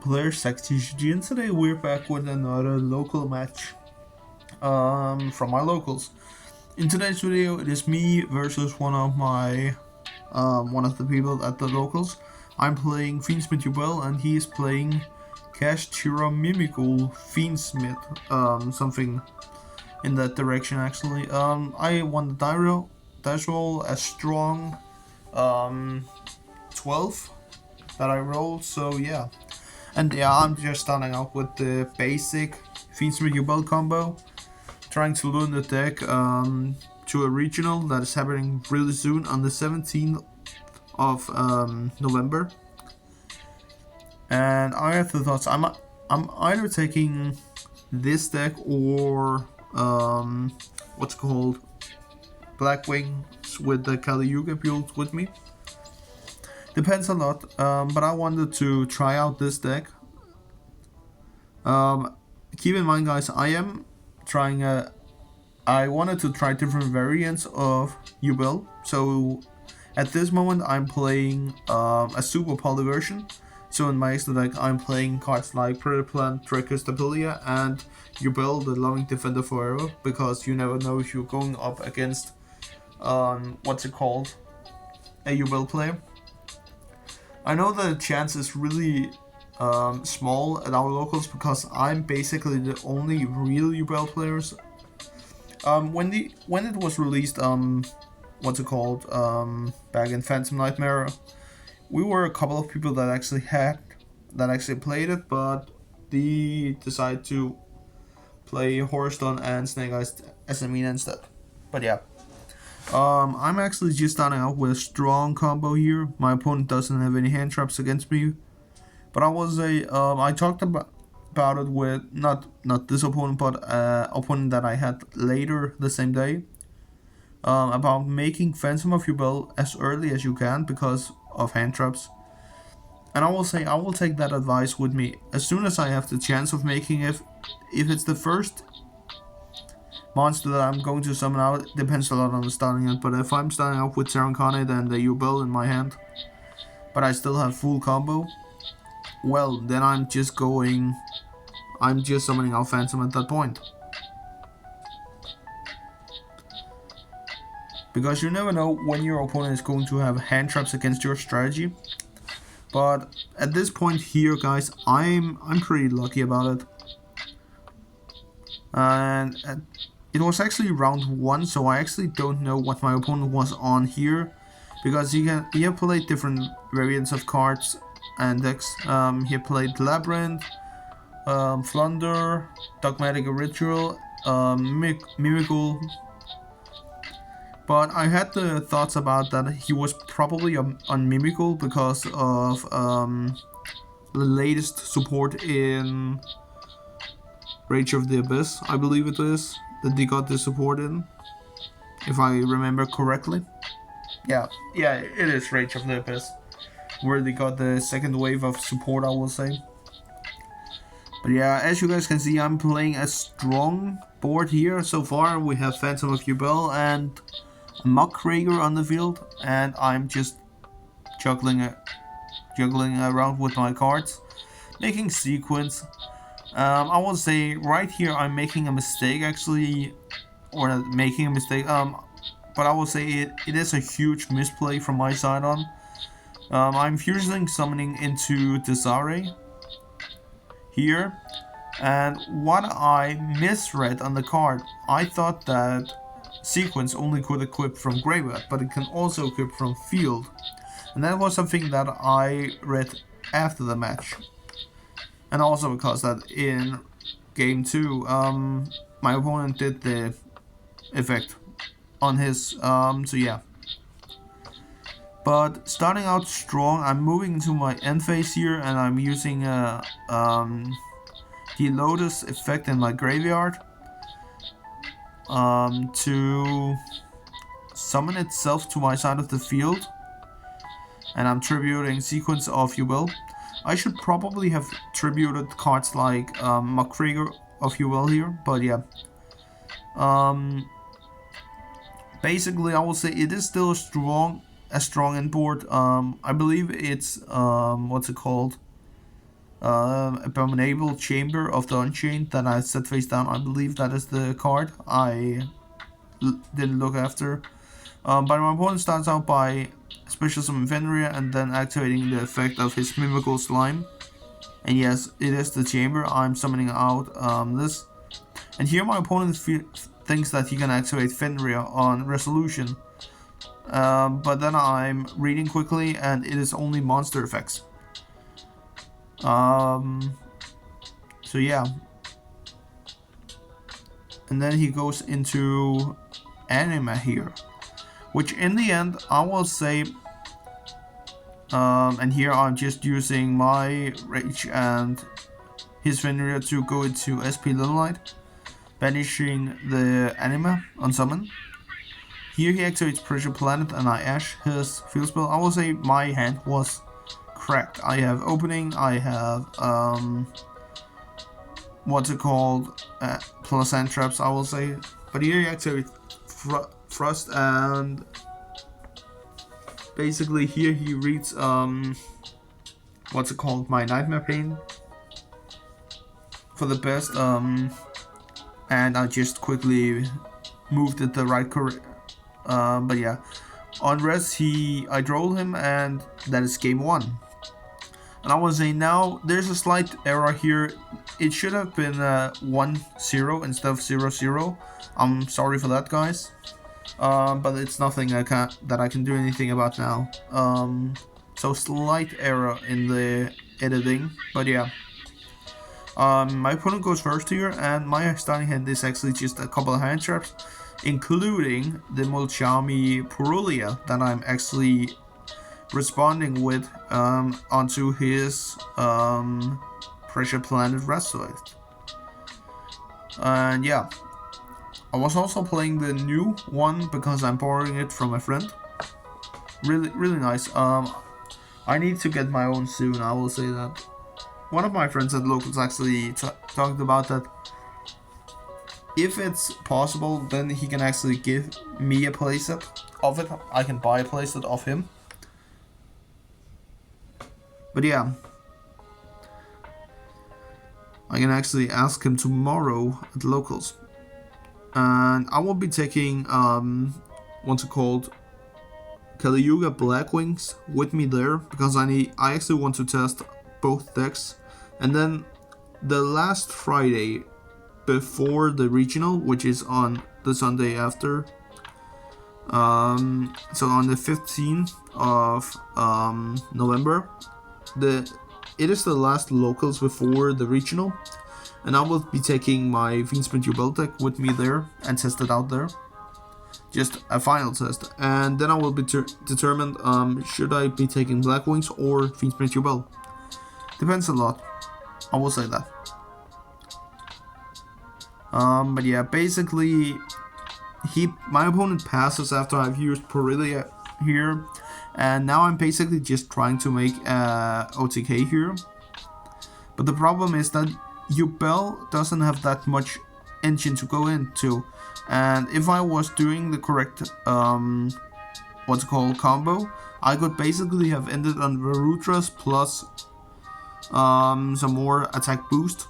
player SexTGG, and today we're back with another local match from my locals. In today's video, it is me versus one of the people at the locals. I'm playing Fiendsmith Yubel, and he is playing Cash Tira Mimighoul Fiendsmith, something in that direction actually. I won the dice roll a strong 12 that I rolled, so yeah. And yeah, I'm just starting out with the basic Fiendsmith Yubel combo, trying to learn the deck to a regional that is happening really soon on the 17th of November. And I have the thoughts, I'm either taking this deck or what's called Black Wings with the Kali Yuga build with me. Depends a lot, but I wanted to try out this deck. Keep in mind, guys, I wanted to try different variants of Yubel. So at this moment, I'm playing a super poly version. So in my extra deck, I'm playing cards like Predator Plant, Draco Stabilia, and Yubel, the Loving Defender Forever, because you never know if you're going up against a Yubel player. I know the chance is really small at our locals because I'm basically the only real Yubel players. When it was released, back in Phantom Nightmare, we were a couple of people that actually played it, but they decided to play Horrorstone and Snake Eyes SME instead. But yeah. I'm actually just starting out with a strong combo here. My opponent doesn't have any hand traps against me, but I talked about it with not this opponent, but opponent that I had later the same day, about making Phantom of Yubel as early as you can because of hand traps. And I will take that advice with me as soon as I have the chance of making it. If it's the first monster that I'm going to summon out, it depends a lot on the starting end, but if I'm starting out with Terran Carnate and the Yubel in my hand, but I still have full combo, well, then I'm just summoning out Phantom at that point. Because you never know when your opponent is going to have hand traps against your strategy. But at this point here, guys, I'm pretty lucky about it. And it was actually round 1, so I actually don't know what my opponent was on here, because he played different variants of cards and decks. He played Labyrinth, Flunder, Dogmatic Ritual, Mimighoul. But I had the thoughts about that he was probably on Mimighoul because of the latest support in Rage of the Abyss, I believe it is, that they got the support in, if I remember correctly. Yeah, it is Rage of the Abyss, where they got the second wave of support, I will say. But yeah, as you guys can see, I'm playing a strong board here. So far, we have Phantom of Yubel and Mimighoul on the field, and I'm just juggling around with my cards, making sequence. I will say right here I'm making a mistake actually, or not making a mistake, but I will say it is a huge misplay from my side on. I'm fusing summoning into Desare here, and what I misread on the card, I thought that sequence only could equip from graveyard, but it can also equip from field, and that was something that I read after the match. And also because that in game 2, my opponent did the effect on his, so yeah. But starting out strong, I'm moving into my end phase here, and I'm using the Lotus effect in my graveyard to summon itself to my side of the field, and I'm tributing sequence of Yubel. I should probably have tributed cards like Mimighoul of Yubel here, but yeah. Basically, I will say it is still a strong end board. I believe it's Abominable Chamber of the Unchained that I set face down. I believe that is the card I didn't look after. But my opponent starts out by special summon Fenrir and then activating the effect of his Mimighoul slime. And yes, it is the chamber. I'm summoning out this. And here my opponent thinks that he can activate Fenrir on resolution. But then I'm reading quickly and it is only monster effects. So yeah. And then he goes into anima here. Which in the end, I will say, and here I'm just using my Rage and his Fenrir to go into SP Little Light, banishing the anima on summon. Here he activates Pressure Planet and I ash his field spell. I will say my hand was cracked. I have opening, I have, what's it called, plus end traps, I will say. But here he activates Thrust and basically here he reads what's it called, my Nightmare Pain for the best, and I just quickly moved it the right but yeah, on res I trolled him and that is game 1. And I will say now there's a slight error here. It should have been 1-0 instead of 0-0. I'm sorry for that, guys. But it's nothing that I can do anything about now. So slight error in the editing, but yeah. My opponent goes first here, and my starting hand is actually just a couple of hand traps, including the Mulchami Purulia that I'm actually responding with onto his Pressure Planet Restoid. And yeah. I was also playing the new one because I'm borrowing it from a friend. Really nice. I need to get my own soon, I will say that. One of my friends at Locals actually talked about that. If it's possible, then he can actually give me a playset of it. I can buy a playset of him. But yeah. I can actually ask him tomorrow at Locals. And I will be taking, what's it called, Kali Yuga Blackwings with me there, because I actually want to test both decks. And then the last Friday before the regional, which is on the Sunday after, so on the 15th of November, it is the last locals before the regional. And I will be taking my Fiendsmith Yubel deck with me there and test it out there. Just a final test. And then I will be determined should I be taking Blackwings or Fiendsmith Yubel. Depends a lot. I will say that. But yeah, basically my opponent passes after I've used Purulia here. And now I'm basically just trying to make OTK here. But the problem is that Yubel doesn't have that much engine to go into, and if I was doing the correct what's it called combo, I could basically have ended on Varutras plus some more attack boost.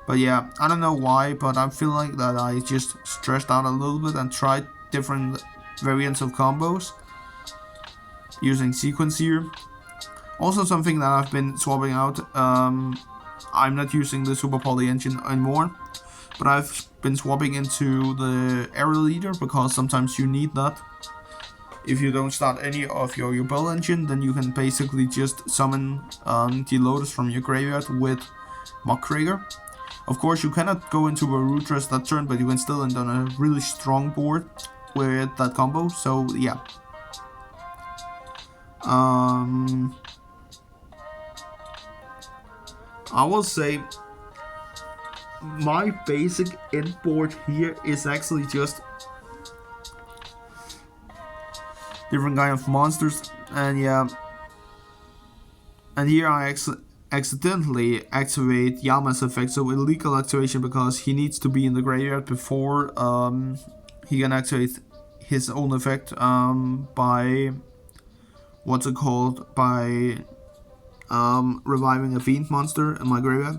But yeah, I don't know why, but I feel like that I just stressed out a little bit and tried different variants of combos using sequence here. Also something that I've been swapping out. I'm not using the Super Poly engine anymore, but I've been swapping into the Aerial Leader because sometimes you need that. If you don't start any of your Yubel engine, then you can basically just summon the Lotus from your graveyard with Muckraker. Of course, you cannot go into Varutras that turn, but you can still end on a really strong board with that combo, so yeah. I will say my basic end board here is actually just different kind of monsters, and yeah, and here I accidentally activate Yama's effect, so illegal activation because he needs to be in the graveyard before he can activate his own effect by what's it called, by reviving a fiend monster in my graveyard.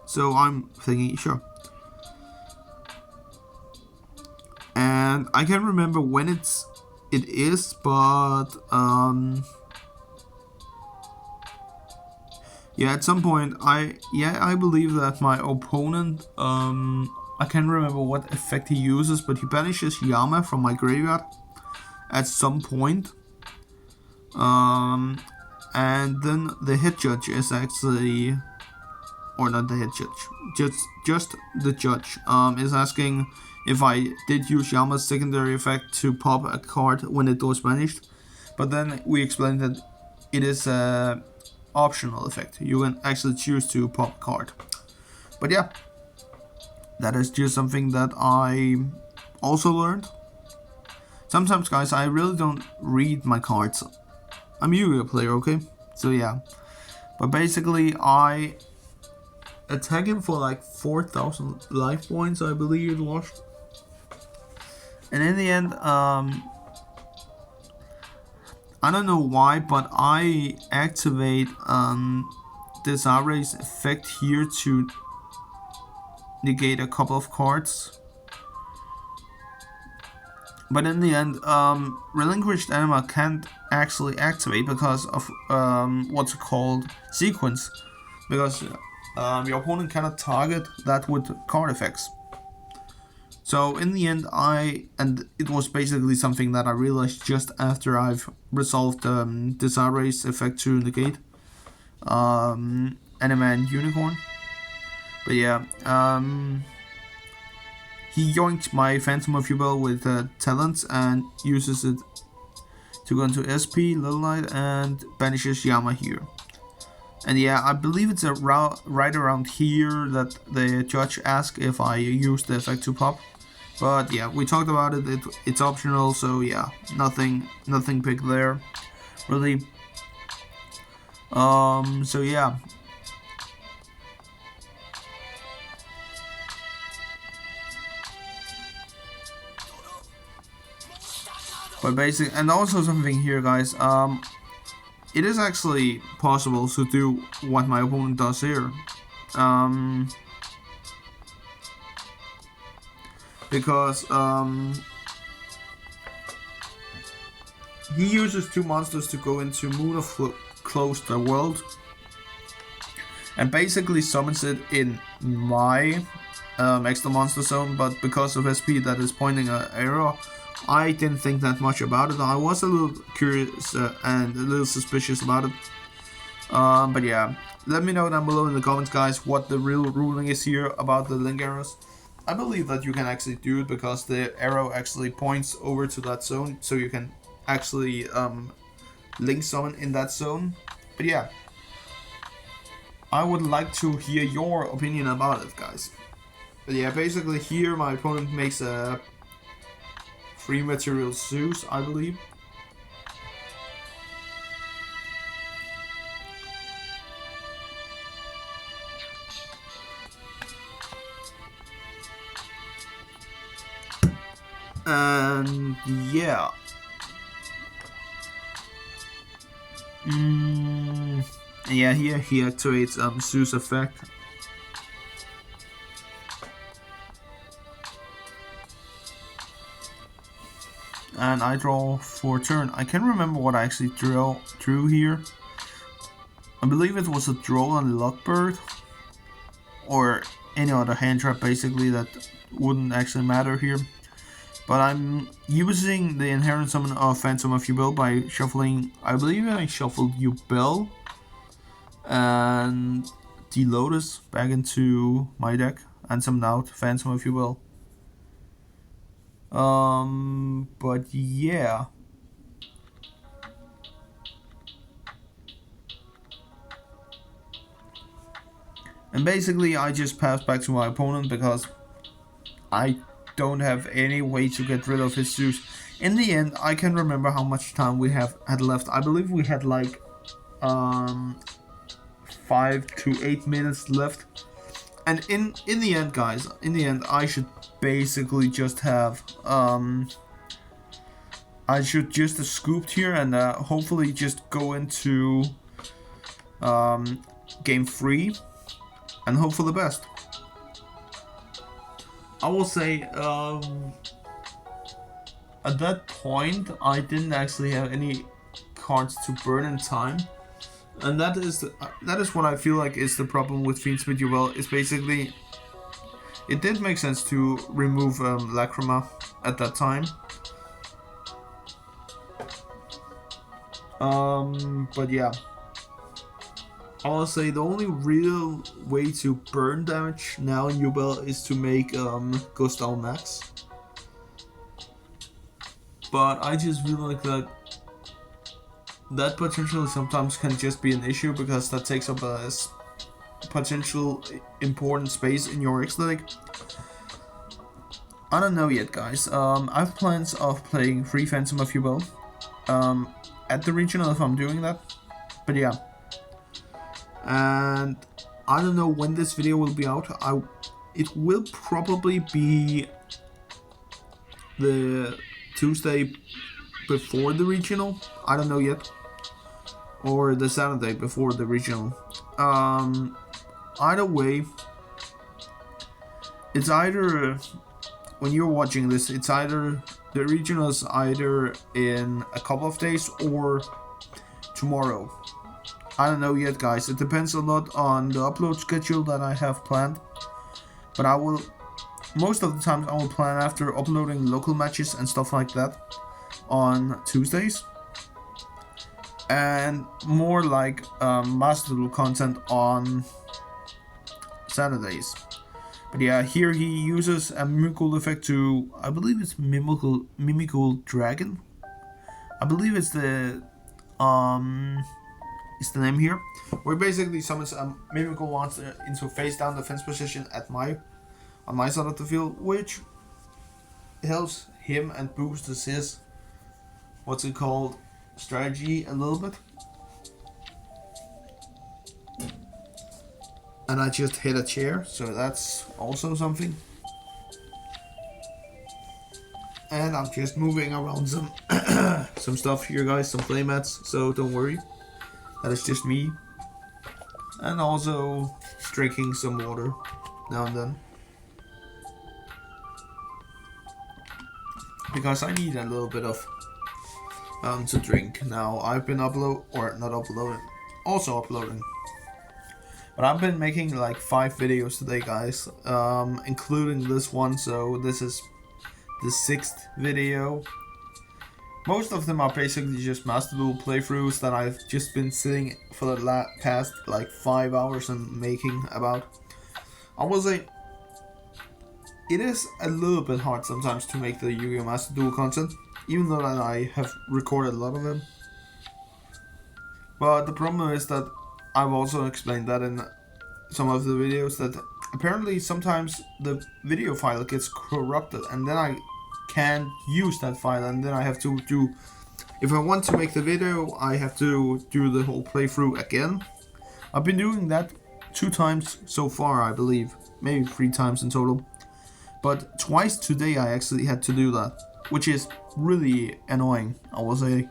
So I'm thinking, sure. And I can't remember when it is, but yeah, at some point I believe that my opponent, I can't remember what effect he uses, but he banishes Yama from my graveyard at some point. And then the hit judge is actually, or not the hit judge, just the judge is asking if I did use Yama's secondary effect to pop a card when it was banished. But then we explained that it is a optional effect. You can actually choose to pop a card. But yeah, that is just something that I also learned. Sometimes, guys, I really don't read my cards. I'm a Yu-Gi-Oh player, okay? So yeah. But basically, I attack him for like 4,000 life points, I believe it was. And in the end, I don't know why, but I activate this Array's effect here to negate a couple of cards. But in the end, Relinquished Anima can't actually activate because of what's called sequence. Because your opponent cannot target that with card effects. So in the end, and it was basically something that I realized just after I've resolved this Array's effect to negate Anima and Unicorn. But yeah, he yoinked my Phantom of Yubel with talents and uses it to go into SP, Little Knight, and banishes Yama here. And yeah, I believe it's right around here that the judge asked if I use the effect to pop. But yeah, we talked about it, it's optional, so yeah, nothing big there, really. So yeah. But basically, and also something here, guys, it is actually possible to do what my opponent does here. Because he uses 2 monsters to go into Moon of Closed World and basically summons it in my extra monster zone, but because of SP that is pointing an arrow, I didn't think that much about it. I was a little curious and a little suspicious about it. But yeah, let me know down below in the comments, guys, what the real ruling is here about the link arrows. I believe that you can actually do it because the arrow actually points over to that zone, so you can actually link summon in that zone. But yeah, I would like to hear your opinion about it, guys. But yeah, basically here my opponent makes a free material Zeus, I believe. And yeah. Yeah, here he activates Zeus effect. And I draw for turn. I can't remember what I actually drew here. I believe it was a Droll and Luckbird, or any other hand trap basically that wouldn't actually matter here. But I'm using the inherent summon of Phantom of Yubel by shuffling, I believe I shuffled Yubel and the Lotus back into my deck and summoned out Phantom of Yubel. But yeah. And basically I just pass back to my opponent because I don't have any way to get rid of his Zeus. In the end, I can remember how much time we had left. I believe we had like 5 to 8 minutes left. And in the end, guys, in the end, I should basically just have I should just have scooped here and hopefully just go into game 3, and hope for the best. I will say, at that point, I didn't actually have any cards to burn in time, and that is what I feel like is the problem with Fiendsmith Yubel. Is basically, it did make sense to remove Lacrima at that time. But yeah, I'll say the only real way to burn damage now in Yubel is to make Ghost Owl Max. But I just feel like that potentially sometimes can just be an issue, because that takes up a potential important space in your aesthetic. I don't know yet, guys. I have plans of playing free Phantom of Yubel at the regional if I'm doing that. But yeah. And I don't know when this video will be out. It will probably be the Tuesday before the regional. I don't know yet. Or the Saturday before the regional. Either way, it's either, when you're watching this, it's either the regional is either in a couple of days or tomorrow. I don't know yet, guys. It depends a lot on the upload schedule that I have planned. But I will, most of the times I will plan after uploading local matches and stuff like that on Tuesdays. And more like Master Duel content on Saturdays. But yeah, here he uses a Mimighoul effect to, I believe it's Mimighoul Dragon. I believe it's the name here, where he basically summons a Mimighoul monster into face down defense position on my side of the field, which helps him and boosts his strategy a little bit. And I just hit a chair, so that's also something. And I'm just moving around some some stuff here, guys, some playmats, so don't worry. That is just me. And also drinking some water now and then. Because I need a little bit of to drink. Now I've been uploading. But I've been making like 5 videos today, guys, including this one, so this is the 6th video. Most of them are basically just Master Duel playthroughs that I've just been sitting for the past like 5 hours and making about. I will say, it is a little bit hard sometimes to make the Yu-Gi-Oh! Master Duel content, even though that I have recorded a lot of them. But the problem is that I've also explained that in some of the videos, that apparently sometimes the video file gets corrupted, and then I can't use that file, and then I have to do, if I want to make the video, I have to do the whole playthrough again. I've been doing that 2 times so far, I believe, maybe 3 times in total, but twice today I actually had to do that, which is really annoying, I will say.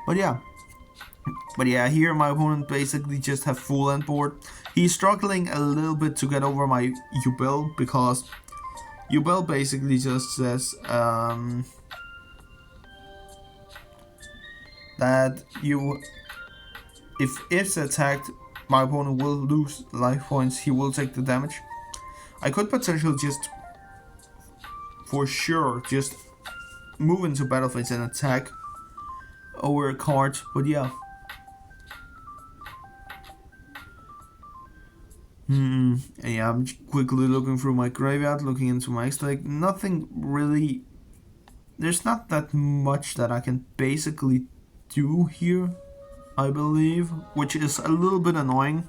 But yeah, here my opponent basically just have full end board. He's struggling a little bit to get over my Yubel, because Yubel basically just says that if it's attacked, my opponent will lose life points, he will take the damage. I could potentially just, for sure, just move into battlefields and attack over a card, but yeah. Yeah, I'm quickly looking through my graveyard, looking into my extra. Nothing really. There's not that much that I can basically do here, I believe, which is a little bit annoying.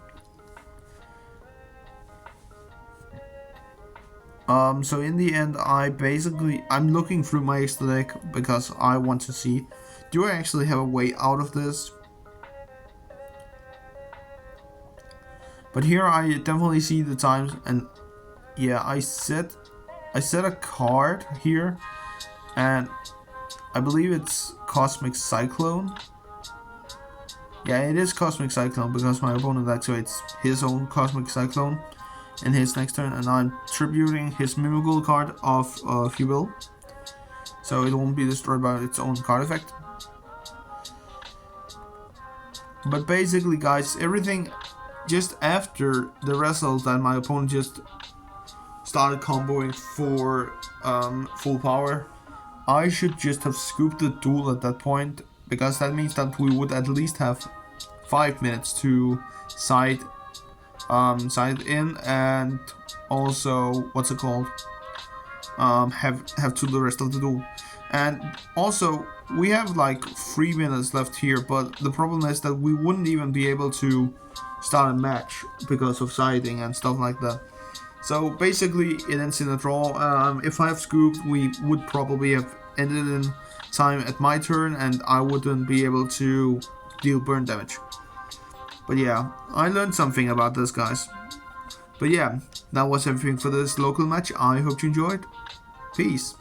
So in the end, I'm looking through my extra deck because I want to see, do I actually have a way out of this? But here I definitely see the times, and yeah, I set a card here, and I believe it's Cosmic Cyclone. Yeah, it is Cosmic Cyclone because my opponent activates his own Cosmic Cyclone in his next turn, and I'm tributing his Mimighoul card of Yubel, so it won't be destroyed by its own card effect. But basically, guys, everything just after the result that my opponent just started comboing for full power, I should just have scooped the duel at that point, because that means that we would at least have 5 minutes to side in, and also what's it called, have to the rest of the duel. And also we have like 3 minutes left here, but the problem is that we wouldn't even be able to start a match because of siding and stuff like that. So basically it ends in a draw. If I have scooped, we would probably have ended in time at my turn, and I wouldn't be able to deal burn damage. But yeah, I learned something about this, guys. But yeah, that was everything for this local match. I hope you enjoyed. Peace.